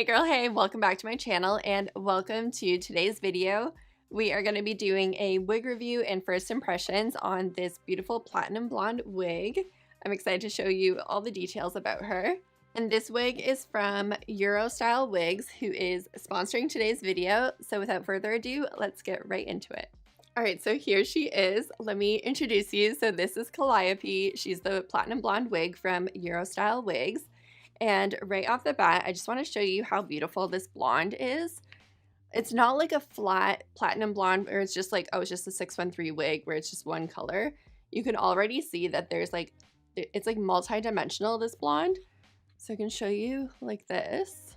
Hey girl, hey, welcome back to my channel and welcome to today's video. We are going to be doing a wig review and first impressions on this beautiful platinum blonde wig. I'm excited to show you all the details about her. And this wig is from Eurostyle Wigs, who is sponsoring today's video. So without further ado, let's get right into it. All right, so here she is. Let me introduce you. So this is Calliope. She's the platinum blonde wig from Eurostyle Wigs. And right off the bat, I just want to show you how beautiful this blonde is. It's not like a flat platinum blonde where it's just like, oh, it's just a 613 wig where it's just one color. You can already see that there's like, it's like multi-dimensional, this blonde. So I can show you like this.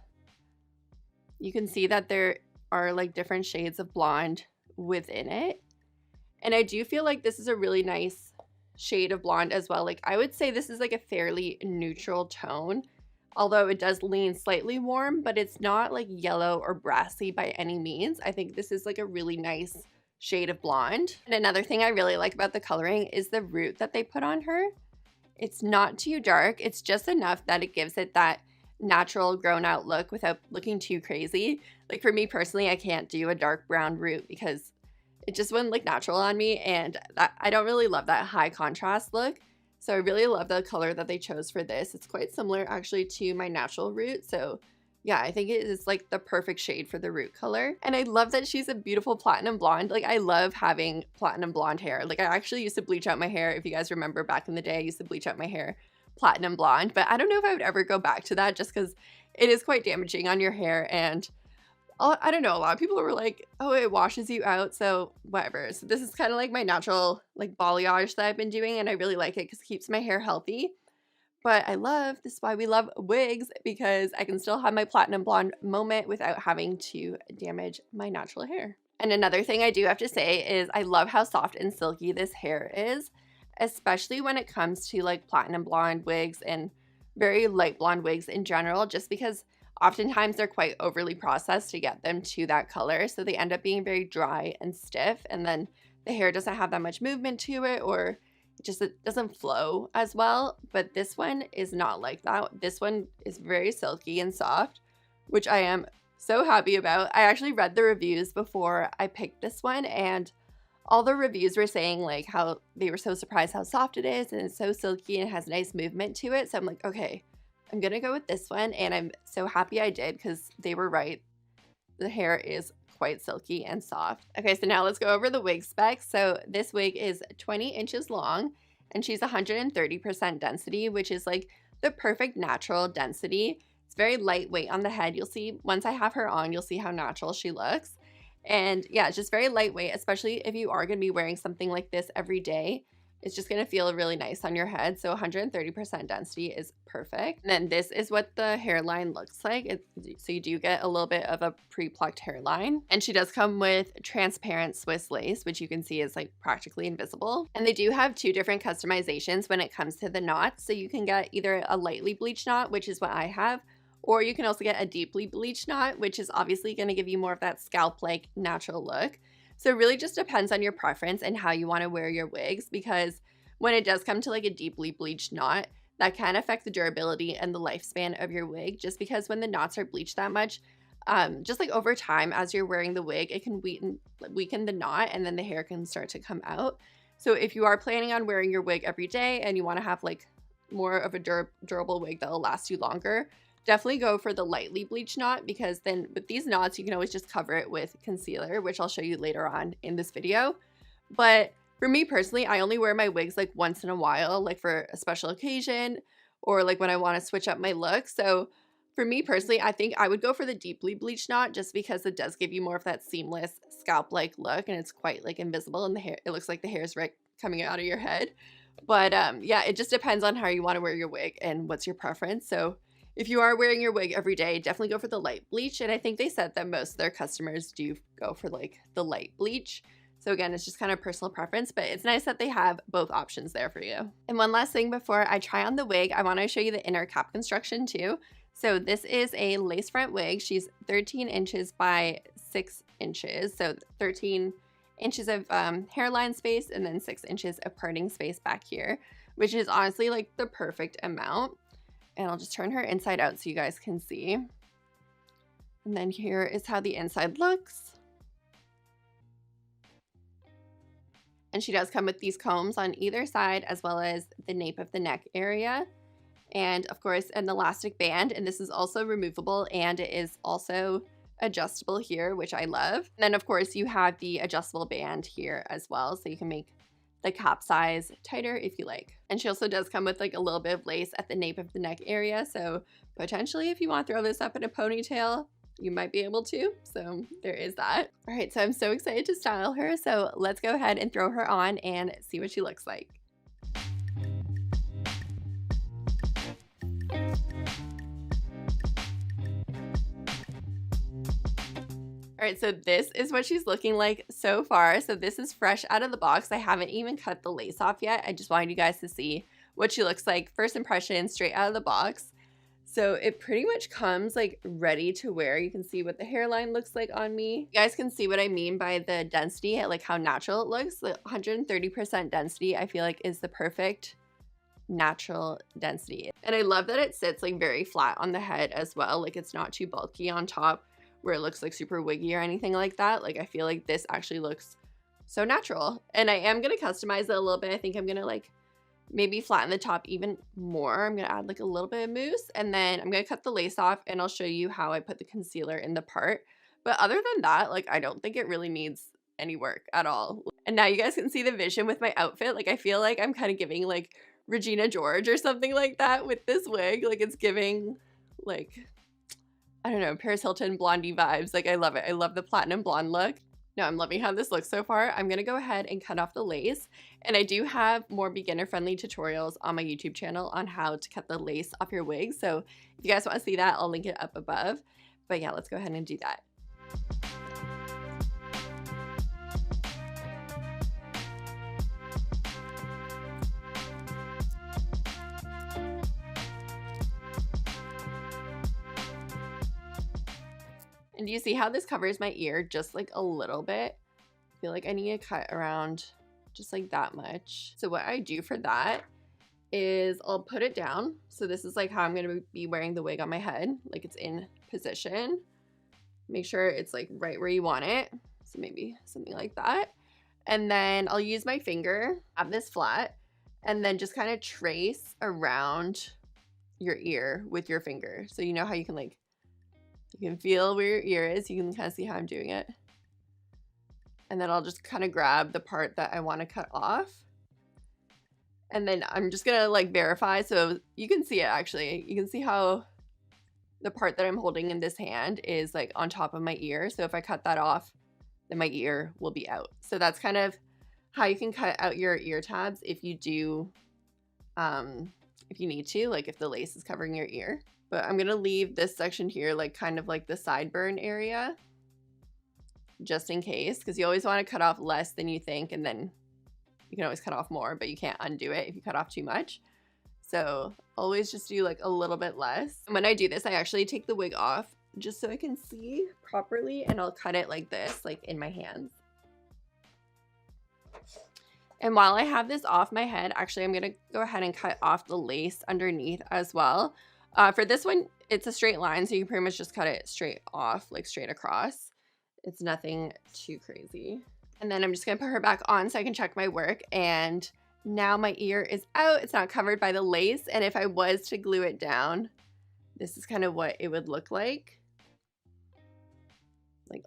You can see that there are like different shades of blonde within it. And I do feel like this is a really nice shade of blonde as well. Like I would say this is like a fairly neutral tone. Although it does lean slightly warm, but it's not like yellow or brassy by any means. I think this is like a really nice shade of blonde. And another thing I really like about the coloring is the root that they put on her. It's not too dark. It's just enough that it gives it that natural grown out look without looking too crazy. Like for me personally, I can't do a dark brown root because it just wouldn't look natural on me. And I don't really love that high contrast look. So I really love the color that they chose for this. It's quite similar actually to my natural root. So yeah, I think it is like the perfect shade for the root color. And I love that she's a beautiful platinum blonde. Like I love having platinum blonde hair. Like I actually used to bleach out my hair. If you guys remember back in the day, I used to bleach out my hair platinum blonde. But I don't know if I would ever go back to that just because it is quite damaging on your hair. And I don't know, a lot of people were like, oh, it washes you out, so whatever. So this is kind of like my natural like balayage that I've been doing, and I really like it because it keeps my hair healthy. But this is why we love wigs, because I can still have my platinum blonde moment without having to damage my natural hair. And another thing I do have to say is I love how soft and silky this hair is, especially when it comes to like platinum blonde wigs and very light blonde wigs in general, just because oftentimes they're quite overly processed to get them to that color. So they end up being very dry and stiff, and then the hair doesn't have that much movement to it, or it doesn't flow as well. But this one is not like that. This one is very silky and soft, which I am so happy about. I actually read the reviews before I picked this one, and all the reviews were saying like how they were so surprised how soft it is and it's so silky and it has nice movement to it. So I'm like, okay, I'm gonna go with this one, and I'm so happy I did because they were right. The hair is quite silky and soft. Okay, so now let's go over the wig specs. So this wig is 20 inches long, and she's 130% density, which is like the perfect natural density. It's very lightweight on the head. You'll see once I have her on, you'll see how natural she looks. And yeah, it's just very lightweight, especially if you are gonna be wearing something like this every day. It's just going to feel really nice on your head. So 130% density is perfect. And then this is what the hairline looks like. So you do get a little bit of a pre-plucked hairline. And she does come with transparent Swiss lace, which you can see is like practically invisible. And they do have two different customizations when it comes to the knots. So you can get either a lightly bleached knot, which is what I have, or you can also get a deeply bleached knot, which is obviously going to give you more of that scalp-like natural look. So it really just depends on your preference and how you want to wear your wigs, because when it does come to like a deeply bleached knot, that can affect the durability and the lifespan of your wig, just because when the knots are bleached that much, just like over time as you're wearing the wig, it can weaken the knot and then the hair can start to come out. So if you are planning on wearing your wig every day and you want to have like more of a durable wig that will last you longer, definitely go for the lightly bleached knot, because then with these knots, you can always just cover it with concealer, which I'll show you later on in this video. But for me personally, I only wear my wigs like once in a while, like for a special occasion or like when I want to switch up my look. So for me personally, I think I would go for the deeply bleached knot, just because it does give you more of that seamless scalp-like look, and it's quite like invisible in the hair. It looks like the hair is right coming out of your head. But yeah, it just depends on how you want to wear your wig and what's your preference. So if you are wearing your wig every day, definitely go for the light bleach. And I think they said that most of their customers do go for like the light bleach. So again, it's just kind of personal preference, but it's nice that they have both options there for you. And one last thing before I try on the wig, I want to show you the inner cap construction too. So this is a lace front wig. She's 13 inches by 6 inches. So 13 inches of hairline space and then 6 inches of parting space back here, which is honestly like the perfect amount. And I'll just turn her inside out so you guys can see. And then here is how the inside looks. And she does come with these combs on either side, as well as the nape of the neck area. And of course, an elastic band. And this is also removable, and it is also adjustable here, which I love. And then of course you have the adjustable band here as well, so you can make the cap size tighter if you like. And she also does come with like a little bit of lace at the nape of the neck area, so potentially if you want to throw this up in a ponytail, you might be able to. So there is that. All right, so I'm so excited to style her, so let's go ahead and throw her on and see what she looks like. All right, so this is what she's looking like so far. So this is fresh out of the box. I haven't even cut the lace off yet. I just wanted you guys to see what she looks like. First impression, straight out of the box. So it pretty much comes like ready to wear. You can see what the hairline looks like on me. You guys can see what I mean by the density, like how natural it looks. The 130% density, I feel like, is the perfect natural density. And I love that it sits like very flat on the head as well. Like it's not too bulky on top where it looks like super wiggy or anything like that. Like I feel like this actually looks so natural. And I am gonna customize it a little bit. I think I'm gonna like maybe flatten the top even more. I'm gonna add like a little bit of mousse, and then I'm gonna cut the lace off, and I'll show you how I put the concealer in the part. But other than that, like I don't think it really needs any work at all. And now you guys can see the vision with my outfit. Like I feel like I'm kind of giving like Regina George or something like that with this wig. Like it's giving like, I don't know, Paris Hilton blondie vibes. Like I love it. I love the platinum blonde look. No, I'm loving how this looks so far. I'm gonna go ahead and cut off the lace. And I do have more beginner-friendly tutorials on my YouTube channel on how to cut the lace off your wig. So if you guys want to see that, I'll link it up above. But yeah, let's go ahead and do that. And do you see how this covers my ear just like a little bit? I feel like I need to cut around just like that much. So what I do for that is I'll put it down. So this is like how I'm going to be wearing the wig on my head. Like it's in position. Make sure it's like right where you want it. So maybe something like that. And then I'll use my finger, have this flat, and then just kind of trace around your ear with your finger. So you know how you can like, you can feel where your ear is. You can kind of see how I'm doing it. And then I'll just kind of grab the part that I want to cut off. And then I'm just going to like verify. So you can see it actually. You can see how the part that I'm holding in this hand is like on top of my ear. So if I cut that off, then my ear will be out. So that's kind of how you can cut out your ear tabs if you do, if you need to, like if the lace is covering your ear. But I'm going to leave this section here like kind of like the sideburn area just in case, because you always want to cut off less than you think, and then you can always cut off more, but you can't undo it if you cut off too much. So always just do like a little bit less. And when I do this, I actually take the wig off just so I can see properly, and I'll cut it like this, like in my hands. And while I have this off my head, actually I'm going to go ahead and cut off the lace underneath as well. For this one, it's a straight line, so you can pretty much just cut it straight off, like straight across. It's nothing too crazy. And then I'm just gonna put her back on so I can check my work. And now my ear is out. It's not covered by the lace. And if I was to glue it down, this is kind of what it would look like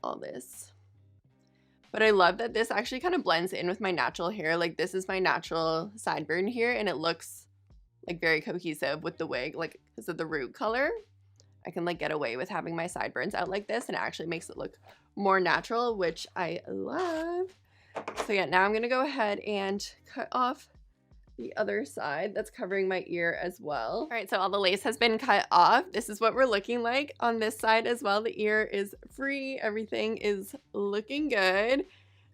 all this. But I love that this actually kind of blends in with my natural hair. Like this is my natural sideburn here, and it looks like very cohesive with the wig, like because of the root color. I can like get away with having my sideburns out like this, and it actually makes it look more natural, which I love. So yeah, now I'm gonna go ahead and cut off the other side that's covering my ear as well. All right, so all the lace has been cut off. This is what we're looking like on this side as well. The ear is free, everything is looking good.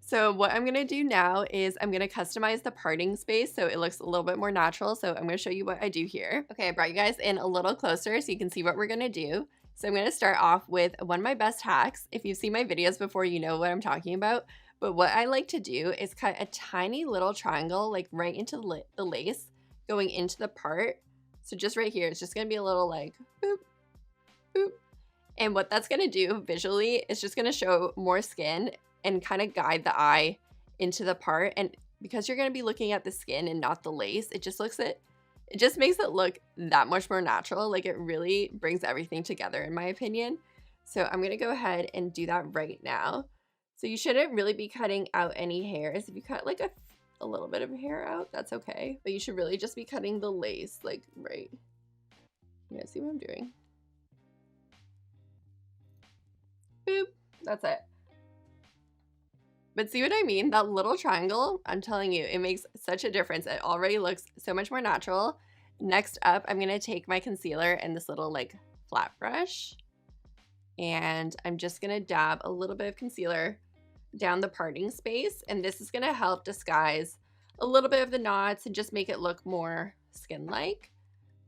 So what I'm gonna do now is I'm gonna customize the parting space so it looks a little bit more natural. So I'm gonna show you what I do here. Okay, I brought you guys in a little closer so you can see what we're gonna do. So I'm gonna start off with one of my best hacks. If you've seen my videos before, you know what I'm talking about. But what I like to do is cut a tiny little triangle like right into the lace going into the part. So just right here, it's just gonna be a little like boop, boop. And what that's gonna do visually is just gonna show more skin and kind of guide the eye into the part. And because you're gonna be looking at the skin and not the lace, it just makes it look that much more natural. Like it really brings everything together in my opinion. So I'm gonna go ahead and do that right now. So you shouldn't really be cutting out any hairs. If you cut like a little bit of hair out, that's okay. But you should really just be cutting the lace like right. You guys see what I'm doing? Boop, that's it. But see what I mean? That little triangle, I'm telling you, it makes such a difference. It already looks so much more natural. Next up, I'm gonna take my concealer and this little like flat brush. And I'm just gonna dab a little bit of concealer down the parting space. And this is gonna help disguise a little bit of the knots and just make it look more skin-like.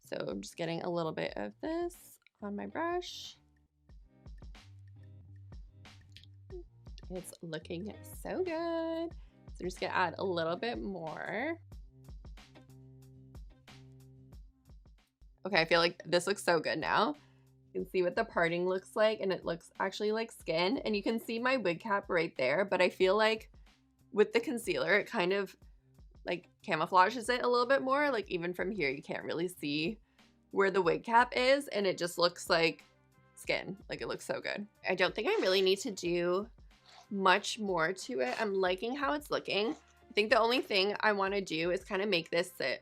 So I'm just getting a little bit of this on my brush. It's looking so good. So I'm just gonna add a little bit more. Okay, I feel like this looks so good now. You can see what the parting looks like, and it looks actually like skin. And you can see my wig cap right there, but I feel like with the concealer, it kind of like camouflages it a little bit more. Like even from here, you can't really see where the wig cap is, and it just looks like skin. Like it looks so good. I don't think I really need to do much more to it. I'm liking how it's looking. I think the only thing I want to do is kind of make this sit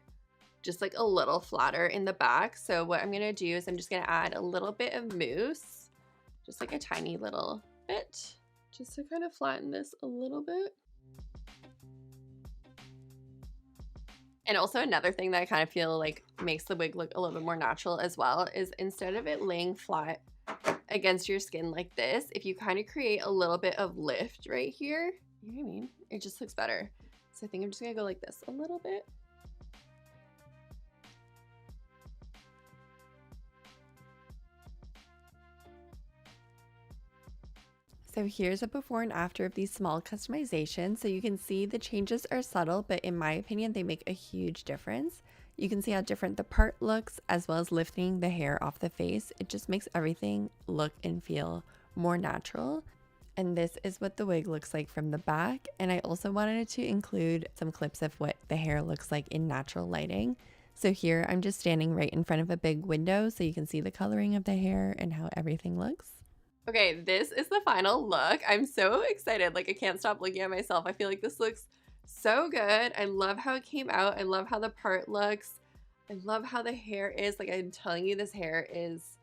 just like a little flatter in the back. So what I'm going to do is I'm just going to add a little bit of mousse, just like a tiny little bit, just to kind of flatten this a little bit. And also another thing that I kind of feel like makes the wig look a little bit more natural as well is instead of it laying flat against your skin like this, if you kind of create a little bit of lift right here, you know what I mean? It just looks better. So I think I'm just gonna go like this a little bit. So here's a before and after of these small customizations. So you can see the changes are subtle, but in my opinion, they make a huge difference. You can see how different the part looks, as well as lifting the hair off the face. It just makes everything look and feel more natural. And this is what the wig looks like from the back. And I also wanted to include some clips of what the hair looks like in natural lighting. So here I'm just standing right in front of a big window so you can see the coloring of the hair and how everything looks. Okay, this is the final look. I'm so excited. Like I can't stop looking at myself. I feel like this looks so good. I love how it came out. I love how the part looks. I love how the hair is. Like I'm telling you, this hair is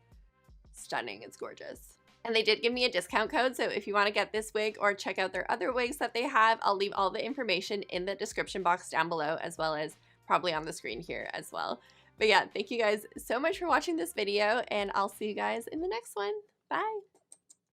stunning. It's gorgeous. And they did give me a discount code. So if you want to get this wig or check out their other wigs that they have, I'll leave all the information in the description box down below, as well as probably on the screen here as well. But yeah, thank you guys so much for watching this video, and I'll see you guys in the next one. Bye.